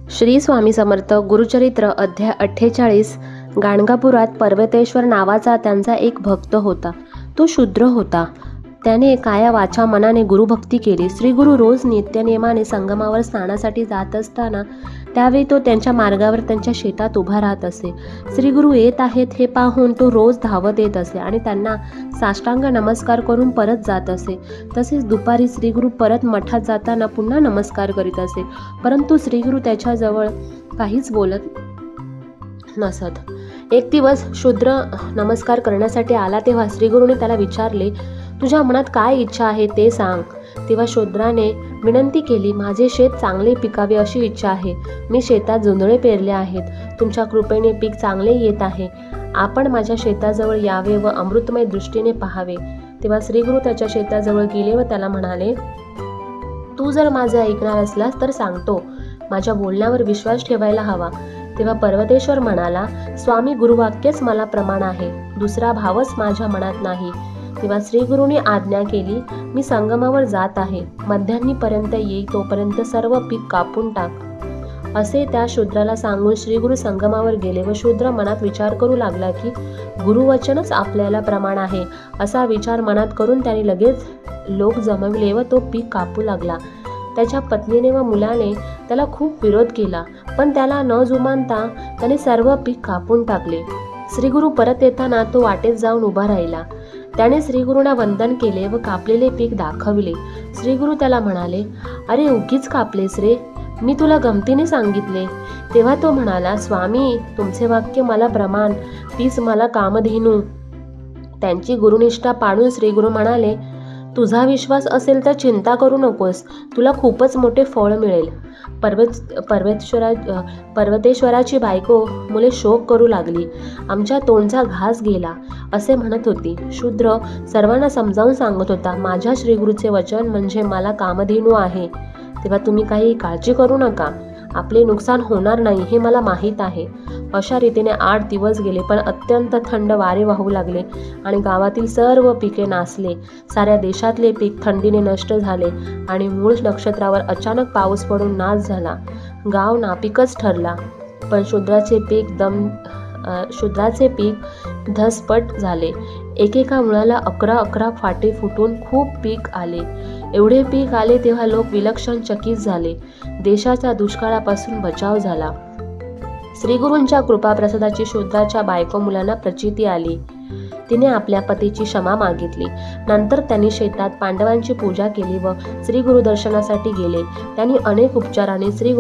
श्री स्वामी समर्थ गुरुचरित्र अध्याय 48। गाणगापुरात पर्वतेश्वर नावाचा त्यांचा एक भक्त होता. तो शूद्र होता. त्याने काया वाचा मनाने गुरुभक्ती केली. श्री गुरु रोज नित्यनेमाने संगमावर स्नानासाठी जात असताना त्यावेळी तो त्यांच्या मार्गावर त्यांच्या शेतात उभा राहत असे. श्री गुरु येत आहेत हे पाहून तो रोज धावत येत असे आणि त्यांना साष्टांग नमस्कार करून परत जात असे. तसेच दुपारी श्री गुरु परत मठात जाताना पुन्हा नमस्कार करीत असे, परंतु श्री गुरु त्याच्याजवळ काहीच बोलत नसत. एक दिवस शूद्र नमस्कार करण्यासाठी आला तेव्हा श्री गुरुने त्याला विचारले, तुझ्या मनात काय इच्छा आहे ते सांग. तेव्हा शूद्राने विनंती केली, माझे शेत चांगले पिकावे अशी इच्छा आहे. मी शेतात जोंधळे पेरले आहेत. तुमच्या कृपेने पीक चांगले येत आहे. आपण माझ्या शेताजवळ यावे व अमृतमय दृष्टीने पाहावे. तेव्हा श्री गुरु त्याच्या शेताजवळ गेले व त्याला म्हणाले, तू जर माझे ऐकणार असलास तर सांगतो. माझ्या बोलण्यावर विश्वास ठेवायला हवा. तेव्हा पर्वतेश्वर म्हणाला, स्वामी गुरुवाक्यच मला प्रमाण आहे. दुसरा भावच माझ्या मनात नाही. तेव्हा श्री गुरुनी आज्ञा केली, मी संगमावर जात आहे. मध्यान्हीपर्यंत येई तोपर्यंत सर्व पीक कापून टाक. असे त्या शूद्राला सांगून श्री गुरु संगमावर गेले व शूद्र मनात विचार करू लागला की गुरुवचनच आपल्याला प्रमाण आहे. असा विचार मनात करून त्याने लगेच लोक जमविले व तो पीक कापू लागला. त्याच्या पत्नीने व मुलाने त्याला खूप विरोध केला, पण त्याला न जुमानता त्याने सर्व पीक कापून टाकले. श्री गुरु परत येताना तो वाटेत जाऊन उभा राहिला. त्याने श्री गुरुंना वंदन केले व कापलेले पीक दाखविले. श्री गुरु त्याला म्हणाले, अरे उगीच कापलेस रे, मी तुला गमतीने सांगितले. तेव्हा तो म्हणाला, स्वामी तुमचे वाक्य मला प्रमाण, तीच मला कामधेनू. त्यांची गुरुनिष्ठा पाडून श्री गुरु म्हणाले, तुझा विश्वास असेल तर चिंता करू नकोस, तुला खूपच मोठे फळ मिळेल. पर्वतेश्वराची बायको मुले शोक करू लागली. आमच्या तोंडचा घास गेला असे म्हणत होती. शूद्र सर्वांना समजावून सांगत होता, माझ्या श्रीगुरूचे वचन म्हणजे मला कामधेनू आहे. तेव्हा तुम्ही काही काळजी करू नका, आपले नुकसान होणार नाही हे मला माहीत आहे. अशा रीतीने 8 दिवस गेले, पण अत्यंत थंड वारे वाहू लागले आणि गावातील सर्व पिके नासले. साऱ्या देशातले पीक थंडीने नष्ट झाले आणि मूळ नक्षत्रावर अचानक पाऊस पडून नाश झाला. गाव नापीकच ठरला. पण शूद्राचे पीक धसपट झाले. एकेका मुळाला 11 फाटे फुटून खूप पीक आले. एवढे पीक आले तेव्हा लोक विलक्षण चकित झाले. देशाचा दुष्काळापासून बचाव झाला. श्रीगुरूंच्या कृपाप्रसादाची शूद्राच्या बायको मुलांना प्रचिती आली. तिने आपल्या पतीची क्षमा मागितली. नंतर त्यांनी शेतात पांडवांची पूजा केली व श्री गुरु दर्शनासाठी गेले. त्यांनी अनेक उपचाराने श्री